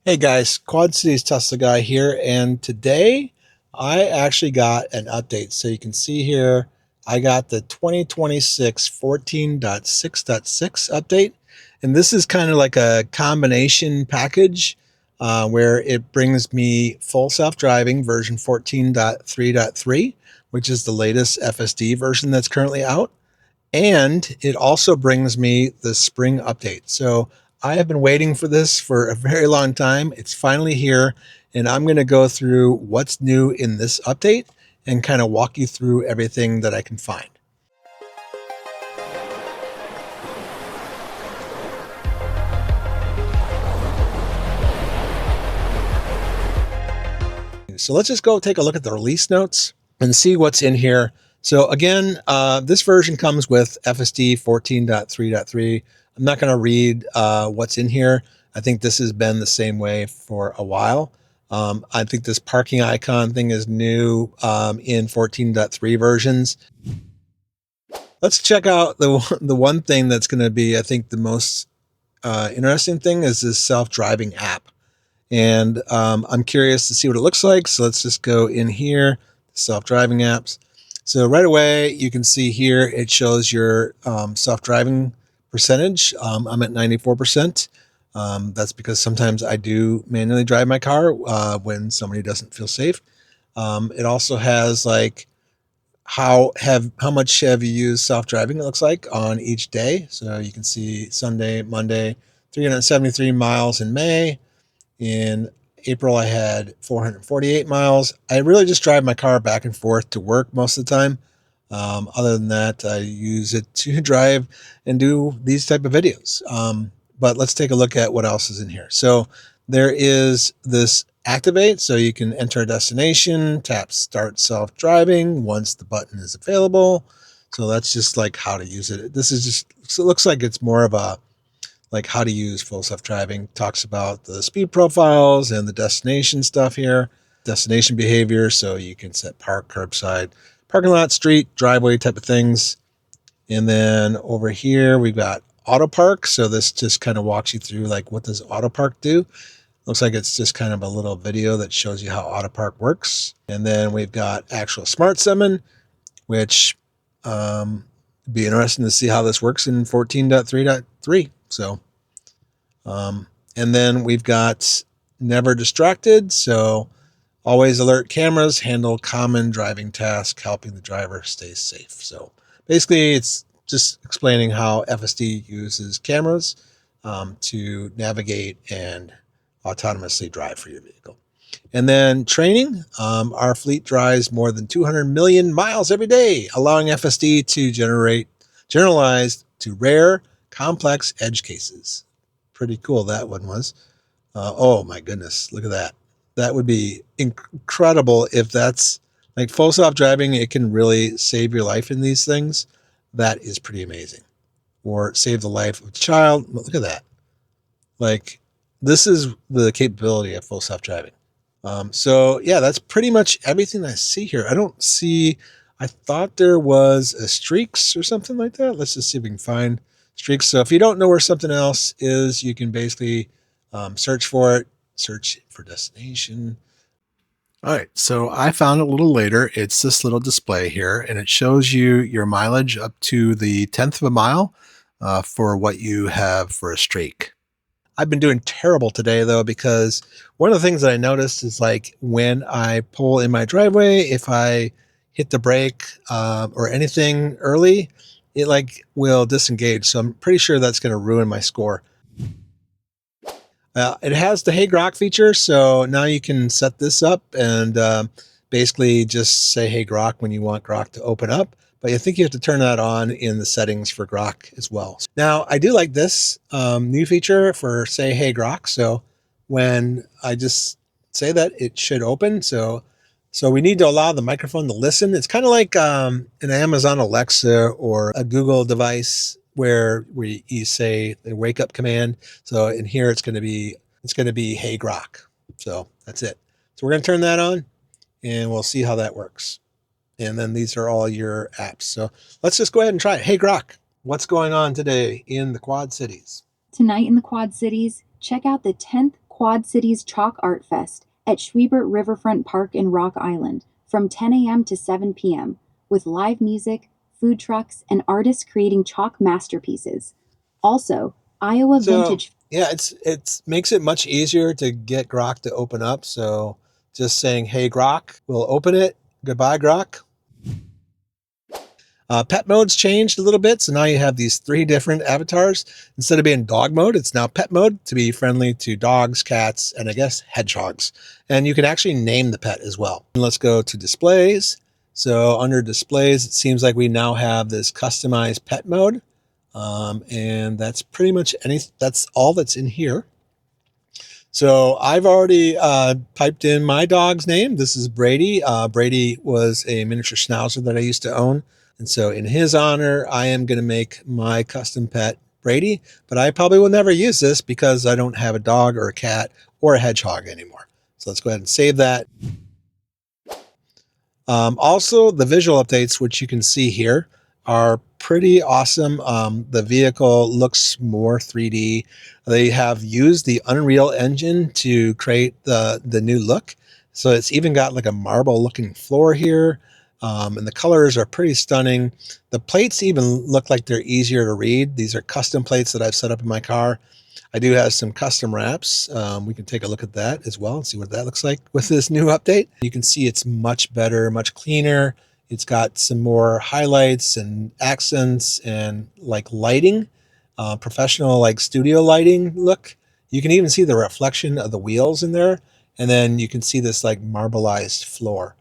Hey guys, Quad Cities Tesla guy here, and today I actually got an update. So you can see here, I got the 2026 14.6.6 update, and this is kind of like a combination package where it brings me full self-driving version 14.3.3, which is the latest FSD version that's currently out. And it also brings me the spring update. So I have been waiting for this for a very long time. It's finally here, and I'm going to go through what's new in this update and kind of walk you through everything that I can find. So let's just go take a look at the release notes and see what's in here. So again, this version comes with FSD 14.3.3. I'm not going to read what's in here. I think this has been the same way for a while. I think this parking icon thing is new in 14.3 versions. Let's check out the one thing that's going to be, I think, the most interesting thing is this self-driving app. And I'm curious to see what it looks like. So let's just go in here, self-driving apps. So right away, you can see here, it shows your self-driving percentage. I'm at 94%. That's because sometimes I do manually drive my car when somebody doesn't feel safe. It also has like how much have you used self-driving, it looks like, on each day. So you can see Sunday, Monday, 373 miles in May. In April, I had 448 miles. I really just drive my car back and forth to work most of the time. Other than that, I use it to drive and do these type of videos. But let's take a look at what else is in here. So there is this activate. So you can enter a destination, tap start self-driving once the button is available. So that's just like how to use it. This is just, so it looks like it's more of a like how to use full self-driving. Talks about the speed profiles and the destination stuff here, destination behavior. So you can set park, curbside, parking lot, street, driveway type of things. And then over here, we've got auto park. So this just kind of walks you through like, what does auto park do? Looks like it's just kind of a little video that shows you how auto park works. And then we've got actual smart summon, which be interesting to see how this works in 14.3.3. So, and then we've got never distracted. So always alert cameras, handle common driving tasks, helping the driver stay safe. So basically it's just explaining how FSD uses cameras to navigate and autonomously drive for your vehicle. And then training, our fleet drives more than 200 million miles every day, allowing FSD to generalize to rare, complex edge cases. Pretty cool that one was. Oh my goodness, look at that. That would be incredible if that's like full self-driving. It can really save your life in these things. That is pretty amazing. Or save the life of a child. Look at that. Like, this is the capability of full self-driving. So yeah, that's pretty much everything I see here. I don't see, I thought there was a streaks or something like that. Let's just see if we can find streaks. So if you don't know where something else is, you can basically search for it, search for destination. All right, so I found it a little later. It's this little display here, and it shows you your mileage up to the 10th of a mile for what you have for a streak. I've been doing terrible today though, because one of the things that I noticed is like when I pull in my driveway, if I hit the brake or anything early, it like will disengage. So I'm pretty sure that's going to ruin my score. It has the Hey Grok feature, so now you can set this up and basically just say Hey Grok when you want Grok to open up. But I think you have to turn that on in the settings for Grok as well. Now, I do like this new feature for say Hey Grok. So when I just say that, it should open. So we need to allow the microphone to listen. It's kind of like an Amazon Alexa or a Google device where you say the wake up command. So in here, it's going to be Hey Grok. So that's it. So we're going to turn that on and we'll see how that works. And then these are all your apps. So let's just go ahead and try it. Hey Grok, what's going on today in the Quad Cities? Tonight in the Quad Cities, check out the 10th Quad Cities Chalk Art Fest at Schwiebert Riverfront Park in Rock Island from 10 a.m. to 7 p.m. with live music, food trucks, and artists creating chalk masterpieces. Also, Iowa So Vintage. yeah, it's makes it much easier to get Grok to open up. So just saying, hey Grok, we'll open it. Goodbye, Grok. Pet mode's changed a little bit. So now you have these 3 different avatars. Instead of being dog mode, it's now pet mode to be friendly to dogs, cats, and I guess hedgehogs. And you can actually name the pet as well. And let's go to displays. So under displays, it seems like we now have this customized pet mode. And that's pretty much that's all that's in here. So I've already typed in my dog's name. This is Brady. Brady was a miniature schnauzer that I used to own. And so in his honor, I am going to make my custom pet Brady, but I probably will never use this because I don't have a dog or a cat or a hedgehog anymore. So let's go ahead and save that. Also, the visual updates, which you can see here, are pretty awesome. The vehicle looks more 3D. They have used the Unreal Engine to create the new look. So it's even got like a marble looking floor here. And the colors are pretty stunning. The plates even look like they're easier to read. These are custom plates that I've set up in my car. I do have some custom wraps. We can take a look at that as well and see what that looks like with this new update. You can see it's much better, much cleaner. It's got some more highlights and accents and like lighting, professional like studio lighting look. You can even see the reflection of the wheels in there. And then you can see this like marbleized floor.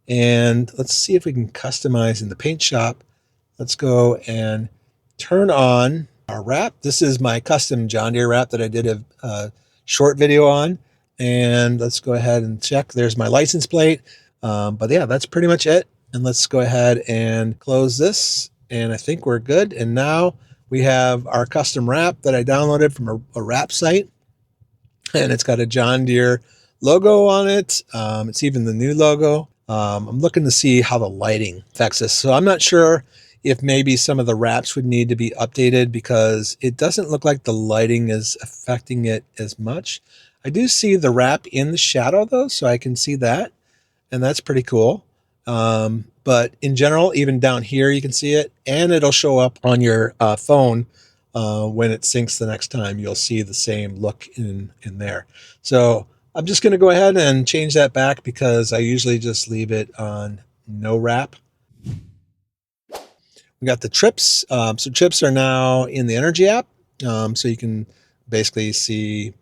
And let's see if we can customize in the paint shop. Let's go and turn on our wrap. This is my custom John Deere wrap that I did a short video on. And let's go ahead and check. There's my license plate. But yeah, that's pretty much it. And let's go ahead and close this. And I think we're good. And now we have our custom wrap that I downloaded from a wrap site. And it's got a John Deere logo on it. It's even the new logo. I'm looking to see how the lighting affects this. So I'm not sure if maybe some of the wraps would need to be updated because it doesn't look like the lighting is affecting it as much. I do see the wrap in the shadow though, so I can see that. And that's pretty cool. But in general, even down here, you can see it and it'll show up on your phone when it syncs the next time. You'll see the same look in there. So I'm just going to go ahead and change that back because I usually just leave it on no wrap. We got the trips. So trips are now in the Energy app. So you can basically see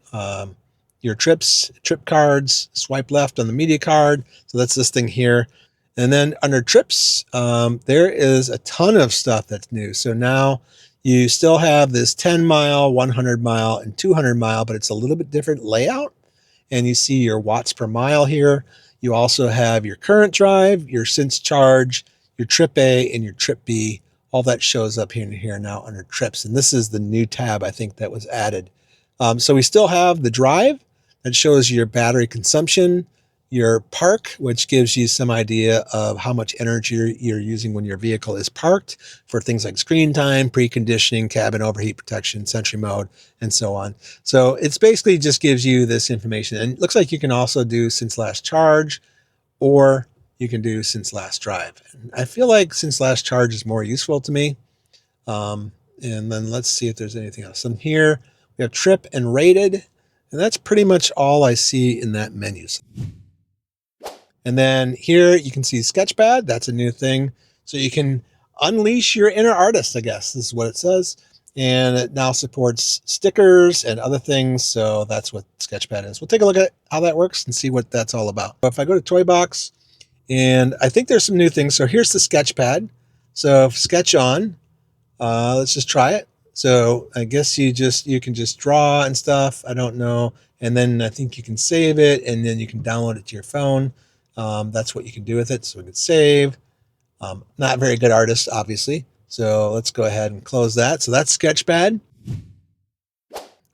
your trips, trip cards, swipe left on the media card. So that's this thing here. And then under trips, there is a ton of stuff that's new. So now you still have this 10 mile, 100 mile, and 200 mile, but it's a little bit different layout. And you see your watts per mile here. You also have your current drive, your since charge, your trip A, and your trip B. All that shows up here now under trips. And this is the new tab, I think, that was added. So we still have the drive that shows your battery consumption, your park, which gives you some idea of how much energy you're using when your vehicle is parked for things like screen time, preconditioning, cabin overheat protection, Sentry mode, and so on. So it's basically just gives you this information. And it looks like you can also do since last charge, or you can do since last drive. And I feel like since last charge is more useful to me. And then let's see if there's anything else. And here we have trip and rated, and that's pretty much all I see in that menu. And then here you can see Sketchpad. That's a new thing. So you can unleash your inner artist, I guess. This is what it says. And it now supports stickers and other things. So that's what Sketchpad is. We'll take a look at how that works and see what that's all about. If I go to Toybox, and I think there's some new things. So here's the Sketchpad. So sketch on. Let's just try it. So I guess you can just draw and stuff. I don't know. And then I think you can save it and then you can download it to your phone. That's what you can do with it. So we can save. Not very good artist, obviously. So let's go ahead and close that. So that's Sketchpad.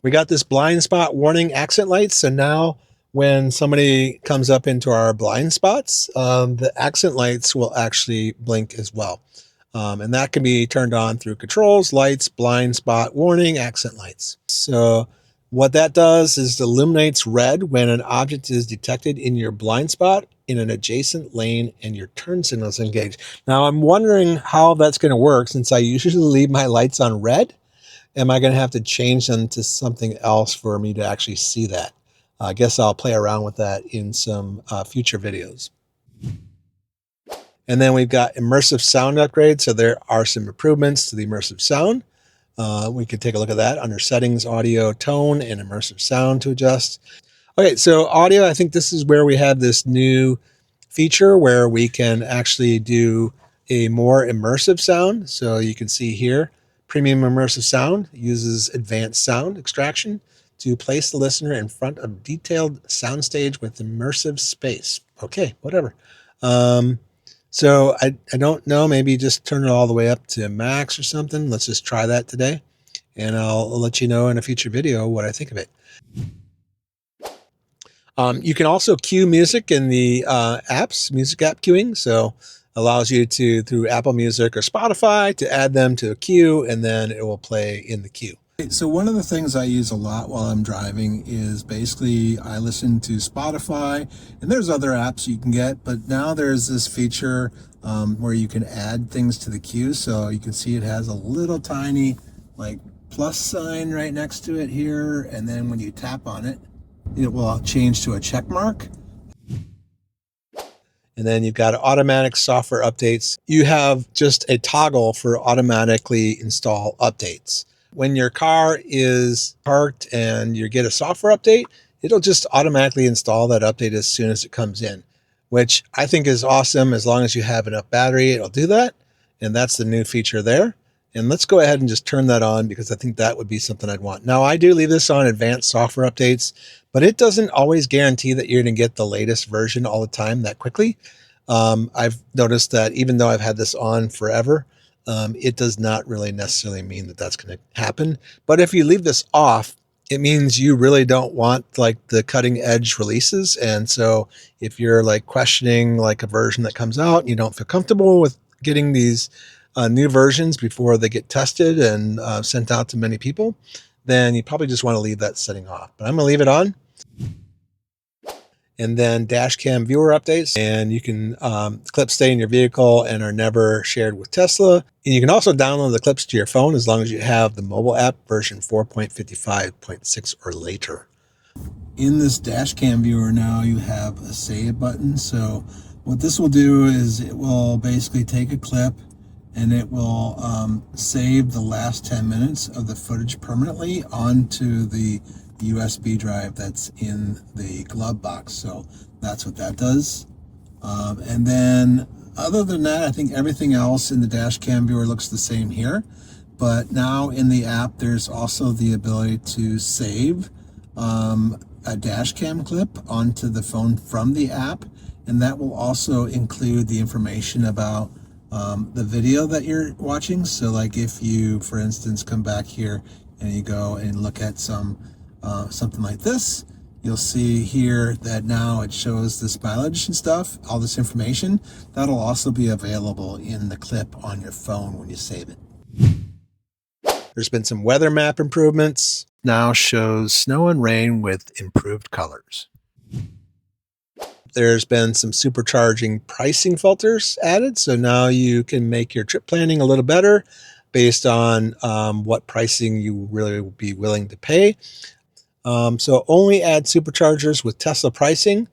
We got this blind spot warning accent lights. So now when somebody comes up into our blind spots, the accent lights will actually blink as well. And that can be turned on through controls, lights, blind spot warning, accent lights. So What that does is it illuminates red when an object is detected in your blind spot in an adjacent lane and your turn signal is engaged. Now I'm wondering how that's going to work since I usually leave my lights on red. Am I going to have to change them to something else for me to actually see that? I guess I'll play around with that in some future videos. And then we've got immersive sound upgrades. So there are some improvements to the immersive sound. We could take a look at that under settings, audio, tone, and immersive sound to adjust. Okay, so audio, I think this is where we have this new feature where we can actually do a more immersive sound. So you can see here, premium immersive sound uses advanced sound extraction to place the listener in front of detailed soundstage with immersive space. Okay, whatever. So I don't know, maybe just turn it all the way up to max or something. Let's just try that today. And I'll let you know in a future video what I think of it. You can also queue music in the apps, music app queuing. So allows you to, through Apple Music or Spotify, to add them to a queue, and then it will play in the queue. So one of the things I use a lot while I'm driving is basically I listen to Spotify, and there's other apps you can get, but now there's this feature where you can add things to the queue. So you can see it has a little tiny like plus sign right next to it here, and then when you tap on it, it will change to a check mark. And then you've got automatic software updates. You have just a toggle for automatically install updates. When your car is parked and you get a software update, it'll just automatically install that update as soon as it comes in, which I think is awesome. As long as you have enough battery, it'll do that. And that's the new feature there. And let's go ahead and just turn that on because I think that would be something I'd want. Now, I do leave this on advanced software updates, but it doesn't always guarantee that you're going to get the latest version all the time that quickly. I've noticed that even though I've had this on forever, it does not really necessarily mean that that's going to happen. But if you leave this off, it means you really don't want like the cutting edge releases. And so if you're like questioning like a version that comes out and you don't feel comfortable with getting these new versions before they get tested and sent out to many people, then you probably just want to leave that setting off. But I'm going to leave it on. And then Dashcam viewer updates, and you can clips stay in your vehicle and are never shared with Tesla. And you can also download the clips to your phone as long as you have the mobile app version 4.55.6 or later. In this Dashcam viewer now you have a save button. So what this will do is it will basically take a clip and it will save the last 10 minutes of the footage permanently onto the USB drive that's in the glove box. So that's what that does. And then other than that, I think everything else in the Dashcam viewer looks the same here. But now in the app, there's also the ability to save a Dashcam clip onto the phone from the app. And that will also include the information about the video that you're watching. So like if you, for instance, come back here and you go and look at something like this, you'll see here that now it shows this mileage and stuff, all this information. That'll also be available in the clip on your phone when you save it. There's been some weather map improvements. Now shows snow and rain with improved colors. There's been some supercharging pricing filters added. So now you can make your trip planning a little better based on what pricing you really will be willing to pay. So only add superchargers with Tesla pricing.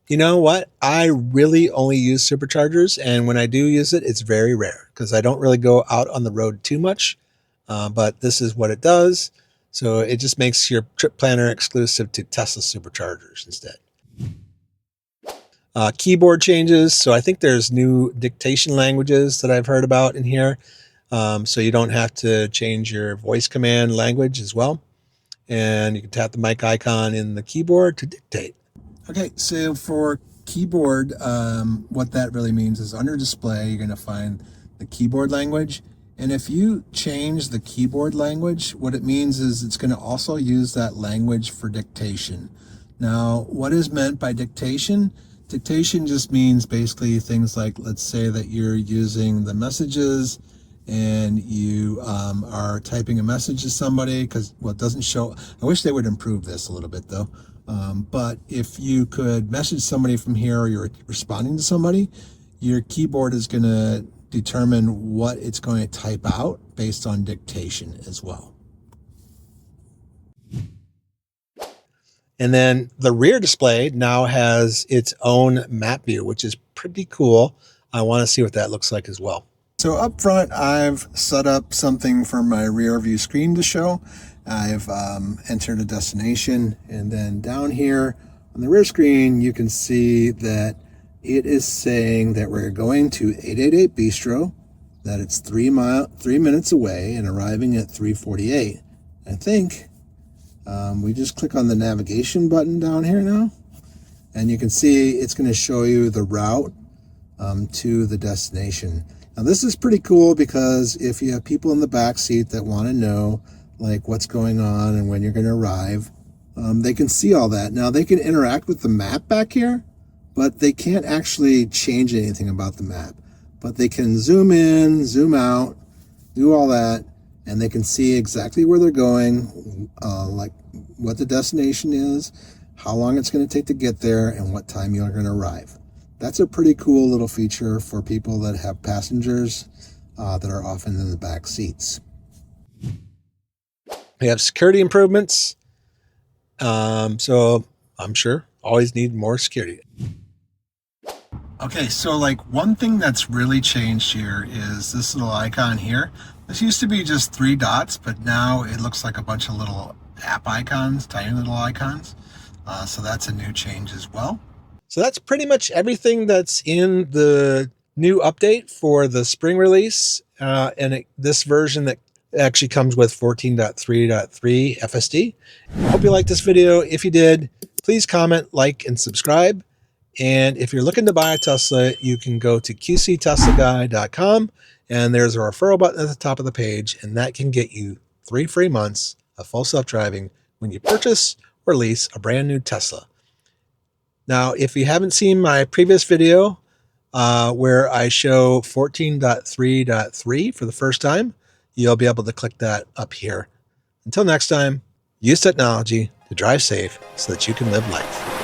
You know what? I really only use superchargers. And when I do use it, it's very rare because I don't really go out on the road too much. But this is what it does. So it just makes your trip planner exclusive to Tesla superchargers instead. Keyboard changes. So I think there's new dictation languages that I've heard about in here. So you don't have to change your voice command language as well. And you can tap the mic icon in the keyboard to dictate. Okay, so for keyboard, what that really means is under display, you're going to find the keyboard language. And if you change the keyboard language, what it means is it's going to also use that language for dictation. Now, what is meant by dictation? Dictation just means basically things like, let's say that you're using the messages and you are typing a message to somebody, because, well, it doesn't show. I wish they would improve this a little bit though. But if you could message somebody from here, or you're responding to somebody, your keyboard is going to determine what it's going to type out based on dictation as well. And then the rear display now has its own map view, which is pretty cool. I want to see what that looks like as well. So up front, I've set up something for my rear view screen to show. I've entered a destination, and then down here on the rear screen, you can see that it is saying that we're going to 888 Bistro, that it's 3 minutes away and arriving at 3:48. I think we just click on the navigation button down here now, and you can see it's going to show you the route to the destination. Now this is pretty cool, because if you have people in the back seat that want to know like what's going on and when you're going to arrive, they can see all that. Now they can interact with the map back here, but they can't actually change anything about the map. But they can zoom in, zoom out, do all that, and they can see exactly where they're going, like what the destination is, how long it's going to take to get there, and what time you're going to arrive. That's a pretty cool little feature for people that have passengers that are often in the back seats. We have security improvements. So I'm sure always need more security. Okay, so like one thing that's really changed here is this little icon here. This used to be just 3 dots, but now it looks like a bunch of little app icons, tiny little icons. So that's a new change as well. So that's pretty much everything that's in the new update for the spring release. This version that actually comes with 14.3.3 FSD. I hope you liked this video. If you did, please comment, like, and subscribe. And if you're looking to buy a Tesla, you can go to qcteslaguy.com, and there's a referral button at the top of the page, and that can get you 3 free months of full self-driving when you purchase or lease a brand new Tesla. Now, if you haven't seen my previous video where I show 14.3.3 for the first time, you'll be able to click that up here. Until next time, use technology to drive safe so that you can live life.